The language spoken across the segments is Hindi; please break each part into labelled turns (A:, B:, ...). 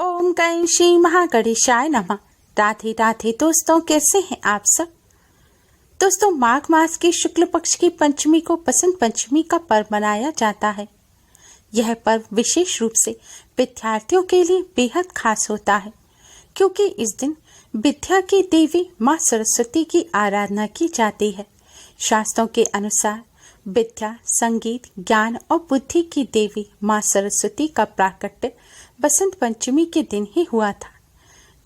A: ओम गण श्री महागणेशाय नमः। राधे राधे दोस्तों, कैसे हैं आप सब। दोस्तों, माघ मास की शुक्ल पक्ष की पंचमी को बसंत पंचमी का पर्व मनाया जाता है। यह पर्व विशेष रूप से विद्यार्थियों के लिए बेहद खास होता है, क्योंकि इस दिन विद्या की देवी माँ सरस्वती की आराधना की जाती है। शास्त्रों के अनुसार विद्या, संगीत, ज्ञान और बुद्धि की देवी माँ सरस्वती का प्राकट्य बसंत पंचमी के दिन ही हुआ था।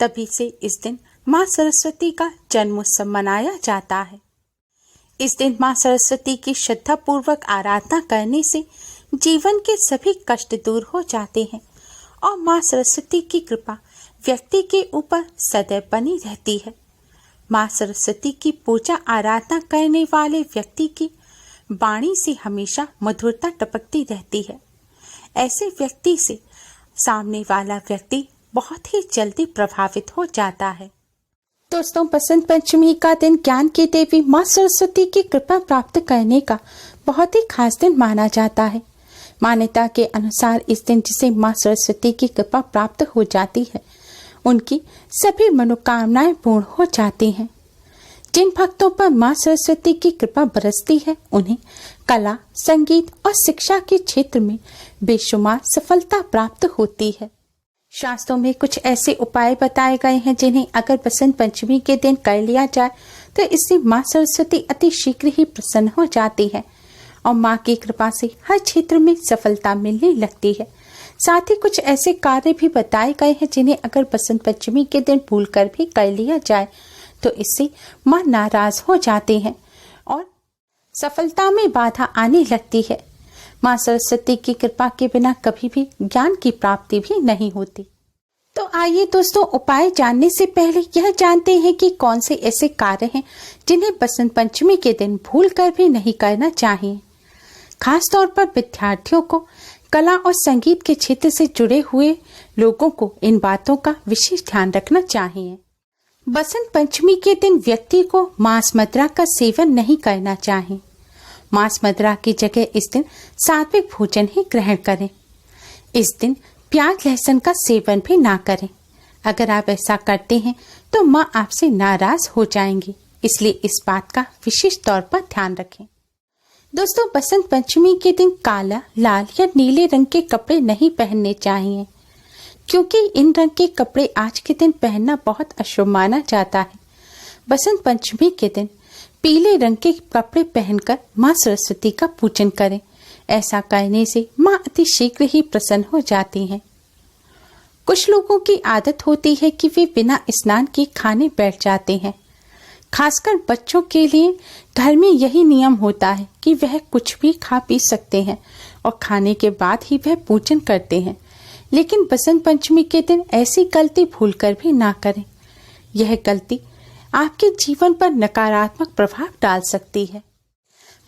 A: तभी से इस दिन माँ सरस्वती का जन्मोत्सव मनाया जाता है। इस दिन माँ सरस्वती की श्रद्धा पूर्वक आराधना करने से जीवन के सभी कष्ट दूर हो जाते हैं और माँ सरस्वती की कृपा व्यक्ति के ऊपर सदैव बनी रहती है। माँ सरस्वती की पूजा आराधना करने वाले व्यक्ति की वाणी से हमेशा मधुरता टपकती रहती है। ऐसे व्यक्ति से सामने वाला व्यक्ति बहुत ही जल्दी प्रभावित हो जाता है। दोस्तों, बसंत पंचमी का दिन ज्ञान की देवी माँ सरस्वती की कृपा प्राप्त करने का बहुत ही खास दिन माना जाता है। मान्यता के अनुसार इस दिन जिसे माँ सरस्वती की कृपा प्राप्त हो जाती है, उनकी सभी मनोकामनाएं पूर्ण हो जाती हैं। जिन भक्तों पर माँ सरस्वती की कृपा बरसती है, उन्हें कला, संगीत और शिक्षा के क्षेत्र में बेशुमार सफलता प्राप्त होती है। शास्त्रों में कुछ ऐसे उपाय बताए गए हैं जिन्हें अगर बसंत पंचमी के दिन कर लिया जाए तो इससे माँ सरस्वती अति शीघ्र ही प्रसन्न हो जाती है और माँ की कृपा से हर क्षेत्र में सफलता मिलने लगती है। साथ ही कुछ ऐसे कार्य भी बताए गए हैं जिन्हें अगर बसंत पंचमी के दिन भूलकर भी कर लिया जाए तो इससे माँ नाराज हो जाते हैं और सफलता में बाधा आने लगती है। माँ सरस्वती की कृपा के बिना कभी भी ज्ञान की प्राप्ति भी नहीं होती। तो आइए दोस्तों, उपाय जानने से पहले यह जानते हैं कि कौन से ऐसे कार्य हैं जिन्हें बसंत पंचमी के दिन भूलकर भी नहीं करना चाहिए। खास तौर पर विद्यार्थियों को, कला और संगीत के क्षेत्र से जुड़े हुए लोगों को इन बातों का विशेष ध्यान रखना चाहिए। बसंत पंचमी के दिन व्यक्ति को मांस मदिरा का सेवन नहीं करना चाहिए। मांस मदिरा की जगह इस दिन सात्विक भोजन ही ग्रहण करें। इस दिन प्याज लहसुन का सेवन भी ना करें। अगर आप ऐसा करते हैं तो माँ आपसे नाराज हो जाएंगी, इसलिए इस बात का विशेष तौर पर ध्यान रखें। दोस्तों, बसंत पंचमी के दिन काला, लाल या नीले रंग के कपड़े नहीं पहनने चाहिए, क्योंकि इन रंग के कपड़े आज के दिन पहनना बहुत अशुभ माना जाता है। बसंत पंचमी के दिन पीले रंग के कपड़े पहनकर माँ सरस्वती का पूजन करें। ऐसा करने से माँ अति शीघ्र ही प्रसन्न हो जाती हैं। कुछ लोगों की आदत होती है कि वे बिना स्नान के खाने बैठ जाते हैं। खासकर बच्चों के लिए घर में यही नियम होता है कि वह कुछ भी खा पी सकते हैं और खाने के बाद ही वह पूजन करते हैं। लेकिन बसंत पंचमी के दिन ऐसी गलती भूलकर भी ना करें। यह गलती आपके जीवन पर नकारात्मक प्रभाव डाल सकती है।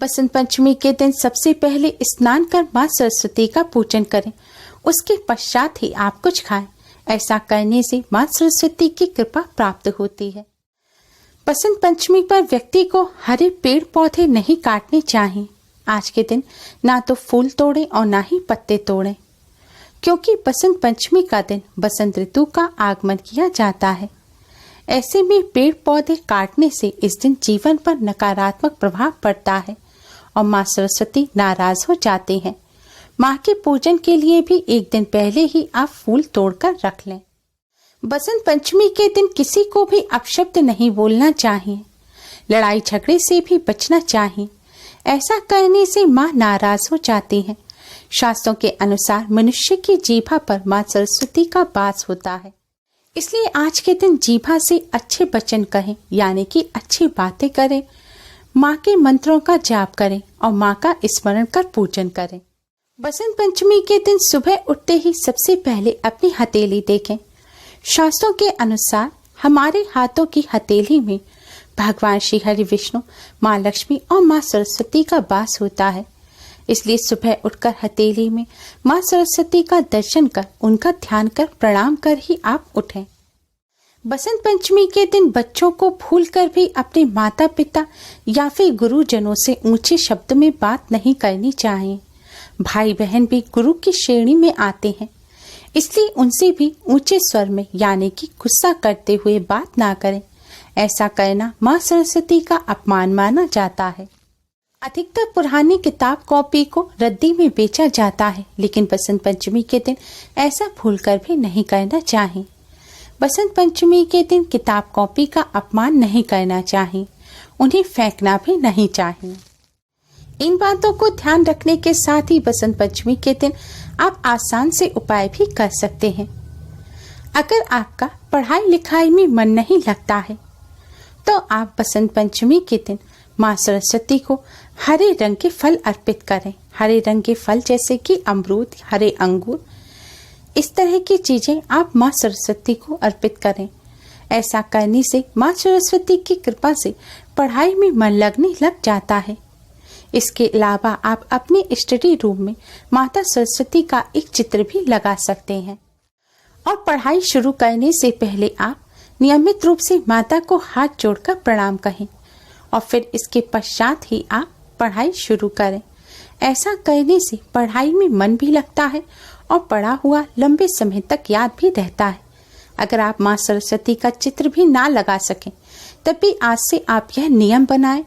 A: बसंत पंचमी के दिन सबसे पहले स्नान कर माँ सरस्वती का पूजन करें, उसके पश्चात ही आप कुछ खाएं। ऐसा करने से माँ सरस्वती की कृपा प्राप्त होती है। बसंत पंचमी पर व्यक्ति को हरे पेड़ पौधे नहीं काटने चाहिए। आज के दिन ना तो फूल तोड़ें और ना ही पत्ते तोड़ें, क्योंकि बसंत पंचमी का दिन बसंत ऋतु का आगमन किया जाता है। ऐसे में पेड़ पौधे काटने से इस दिन जीवन पर नकारात्मक प्रभाव पड़ता है और माँ सरस्वती नाराज हो जाते हैं। माँ के पूजन के लिए भी एक दिन पहले ही आप फूल तोड़कर रख लें। बसंत पंचमी के दिन किसी को भी अपशब्द नहीं बोलना चाहिए। लड़ाई झगड़े से भी बचना चाहिए। ऐसा करने से माँ नाराज हो जाती हैं। शास्त्रों के अनुसार मनुष्य की जीभा पर माँ सरस्वती का वास होता है, इसलिए आज के दिन जीभा से अच्छे वचन कहें, यानी कि अच्छी बातें करें, माँ के मंत्रों का जाप करें और माँ का स्मरण कर पूजन करें। बसंत पंचमी के दिन सुबह उठते ही सबसे पहले अपनी हथेली देखें। शास्त्रों के अनुसार हमारे हाथों की हथेली में भगवान श्री हरि विष्णु, माँ लक्ष्मी और माँ सरस्वती का वास होता है। इसलिए सुबह उठकर हथेली में माँ सरस्वती का दर्शन कर, उनका ध्यान कर, प्रणाम कर ही आप उठें। बसंत पंचमी के दिन बच्चों को भूलकर भी अपने माता पिता या फिर गुरुजनों से ऊंचे शब्द में बात नहीं करनी चाहिए। भाई बहन भी गुरु की श्रेणी में आते हैं, इसलिए उनसे भी ऊंचे स्वर में यानी कि गुस्सा करते हुए बात ना करें। ऐसा करना माँ सरस्वती का अपमान माना जाता है। अधिकतर पुरानी किताब कॉपी को रद्दी में बेचा जाता है, लेकिन बसंत पंचमी के दिन ऐसा भूलकर भी नहीं करना चाहिए। बसंत पंचमी के दिन किताब कॉपी का अपमान नहीं करना चाहिए, उन्हें फेंकना भी नहीं चाहिए। इन बातों को ध्यान रखने के साथ ही बसंत पंचमी के दिन आप आसान से उपाय भी कर सकते हैं। अगर आपका पढ़ाई लिखाई में मन नहीं लगता है तो आप बसंत पंचमी के दिन माँ सरस्वती को हरे रंग के फल अर्पित करें। हरे रंग के फल जैसे कि अमरूद, हरे अंगूर, इस तरह की चीजें आप माँ सरस्वती को अर्पित करें। ऐसा करने से माँ सरस्वती की कृपा से पढ़ाई में मन लगने लग जाता है। इसके अलावा आप अपने स्टडी रूम में माता सरस्वती का एक चित्र भी लगा सकते हैं। और पढ़ाई शुरू करने से पहले आप नियमित रूप से माता को हाथ जोड़कर प्रणाम कहें और फिर इसके पश्चात ही आप पढ़ाई शुरू करें। ऐसा करने से पढ़ाई में मन भी लगता है और पढ़ा हुआ लंबे समय तक याद भी रहता है। अगर आप माँ सरस्वती का चित्र भी ना लगा सकें तब भी आज से आप यह नियम बनाएं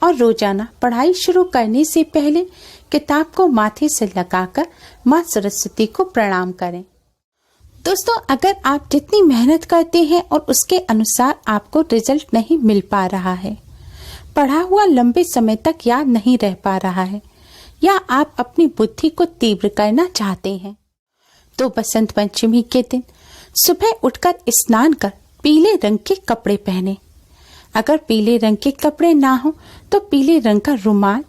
A: और रोजाना पढ़ाई शुरू करने से पहले किताब को माथे से लगाकर माँ सरस्वती को प्रणाम करें। दोस्तों, अगर आप जितनी मेहनत करते हैं और उसके अनुसार आपको रिजल्ट नहीं मिल पा रहा है, पढ़ा हुआ लंबे समय तक याद नहीं रह पा रहा है, या आप अपनी बुद्धि को तीव्र करना चाहते हैं, तो बसंत पंचमी के दिन सुबह उठकर स्नान कर पीले रंग के कपड़े पहने। अगर पीले रंग के कपड़े ना हो तो पीले रंग का रुमाल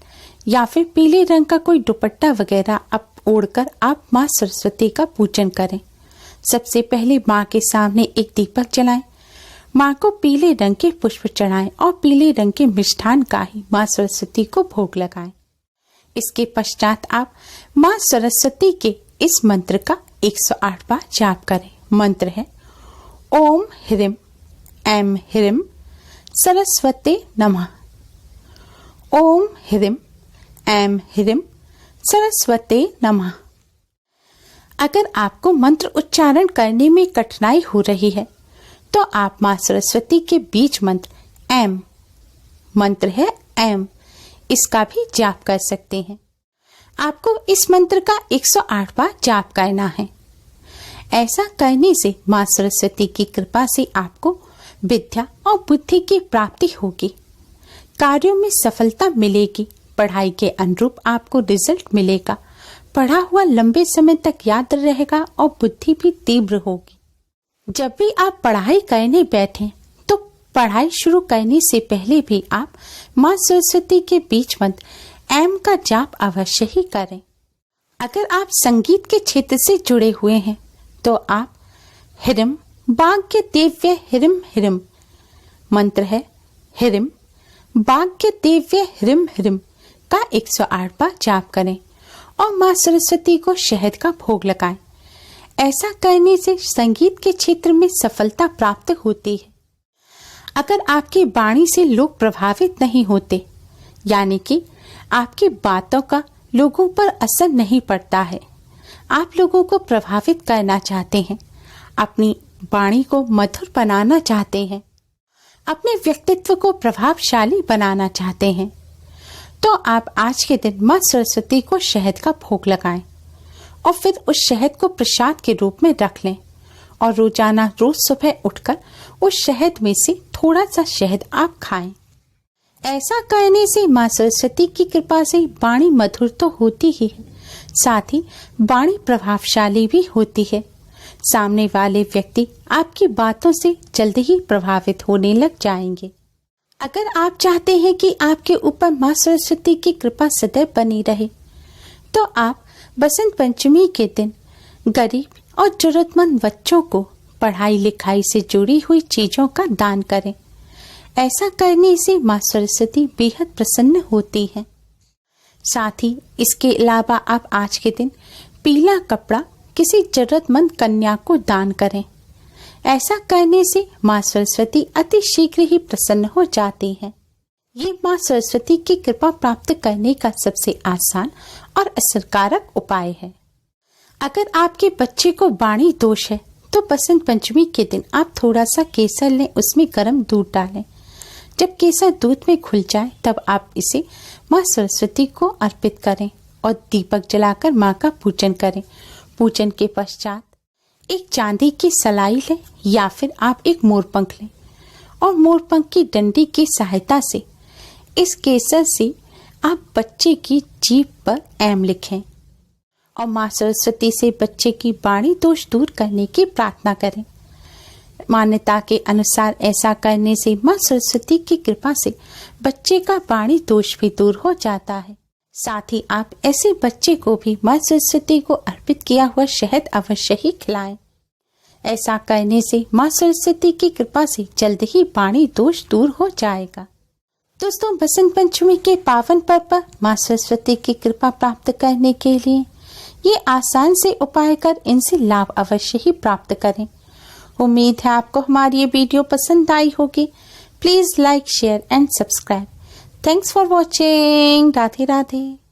A: या फिर पीले रंग का कोई दुपट्टा वगैरह ओढ़कर आप माँ सरस्वती का पूजन करें। सबसे पहले माँ के सामने एक दीपक जलाएं, माँ को पीले रंग के पुष्प चढ़ाएं और पीले रंग के मिष्ठान का ही माँ सरस्वती को भोग लगाएं। इसके पश्चात आप माँ सरस्वती के इस मंत्र का 108 बार जाप करें। मंत्र है ओम ह्रीं ऐं ह्रीं सरस्वते नमः। ओम ह्रीं ऐं ह्रीं सरस्वते नमः। अगर आपको मंत्र उच्चारण करने में कठिनाई हो रही है तो आप माँ सरस्वती के बीज मंत्र ऐं, मंत्र है ऐं, इसका भी जाप कर सकते हैं। आपको इस मंत्र का 108 बार जाप करना है। ऐसा करने से माँ सरस्वती की कृपा से आपको विद्या और बुद्धि की प्राप्ति होगी, कार्यों में सफलता मिलेगी, पढ़ाई के अनुरूप आपको रिजल्ट मिलेगा, पढ़ा हुआ लंबे समय तक याद रहेगा और बुद्धि भी तीव्र होगी। जब भी आप पढ़ाई करने बैठें तो पढ़ाई शुरू करने से पहले भी आप माँ सरस्वती के बीज मंत्र ऐं का जाप अवश्य ही करें। अगर आप संगीत के क्षेत्र से जुड़े हुए हैं तो आप ह्रीं भाग्य दिव्य ह्रीं ह्रीं, मंत्र है ह्रीं भाग्य दिव्य ह्रीं ह्रीं का 108 बार जाप करें और माँ सरस्वती को शहद का भोग लगाएं। ऐसा करने से संगीत के क्षेत्र में सफलता प्राप्त होती है। अगर आपकी वाणी से लोग प्रभावित नहीं होते, यानी कि आपकी बातों का लोगों पर असर नहीं पड़ता है, आप लोगों को प्रभावित करना चाहते हैं, अपनी वाणी को मधुर बनाना चाहते हैं, अपने व्यक्तित्व को प्रभावशाली बनाना चाहते हैं, तो आप आज के दिन माँ सरस्वती को शहद का भोग लगाएं और फिर उस शहद को प्रसाद के रूप में रख लें और रोजाना रोज सुबह उठकर उस शहद में से थोड़ा सा शहद आप खाएं। ऐसा करने से माँ सरस्वती की कृपा से वाणी मधुर तो होती ही है, साथ ही वाणी प्रभावशाली भी होती है। सामने वाले व्यक्ति आपकी बातों से जल्द ही प्रभावित होने लग जाएंगे। अगर आप चाहते हैं कि आपके ऊपर माँ सरस्वती की कृपा सदैव बनी रहे तो आप बसंत पंचमी के दिन गरीब और जरूरतमंद बच्चों को पढ़ाई लिखाई से जुड़ी हुई चीजों का दान करें। ऐसा करने से माँ सरस्वती बेहद प्रसन्न होती है। साथ ही इसके अलावा आप आज के दिन पीला कपड़ा किसी जरूरतमंद कन्या को दान करें। ऐसा करने से माँ सरस्वती अति शीघ्र ही प्रसन्न हो जाती है। ये माँ सरस्वती की कृपा प्राप्त करने का सबसे आसान और असरकारक उपाय है। अगर आपके बच्चे को वाणी दोष है तो बसंत पंचमी के दिन आप थोड़ा सा केसर लें, उसमें गर्म दूध डालें। जब केसर दूध में घुल जाए तब आप इसे माँ सरस्वती को अर्पित करें और दीपक जलाकर माँ का पूजन करें। पूजन के पश्चात एक चांदी की सलाई लें या फिर आप एक मोरपंख लें और मोरपंख की डंडी की सहायता से इस केसर से आप बच्चे की जीभ पर एम लिखें और माँ सरस्वती से बच्चे की वाणी दोष दूर करने की प्रार्थना करें। मान्यता के अनुसार ऐसा करने से माँ सरस्वती की कृपा से बच्चे का वाणी दोष भी दूर हो जाता है। साथ ही आप ऐसे बच्चे को भी माँ सरस्वती को अर्पित किया हुआ शहद अवश्य ही खिलाएं। ऐसा करने से माँ सरस्वती की कृपा से जल्द ही वाणी दोष दूर हो जाएगा। दोस्तों, बसंत पंचमी के पावन पर्व पर माँ सरस्वती की कृपा प्राप्त करने के लिए ये आसान से उपाय कर इनसे लाभ अवश्य ही प्राप्त करें। उम्मीद है आपको हमारी ये वीडियो पसंद आई होगी। Please like, share and subscribe. Thanks for watching. Radhe Radhe.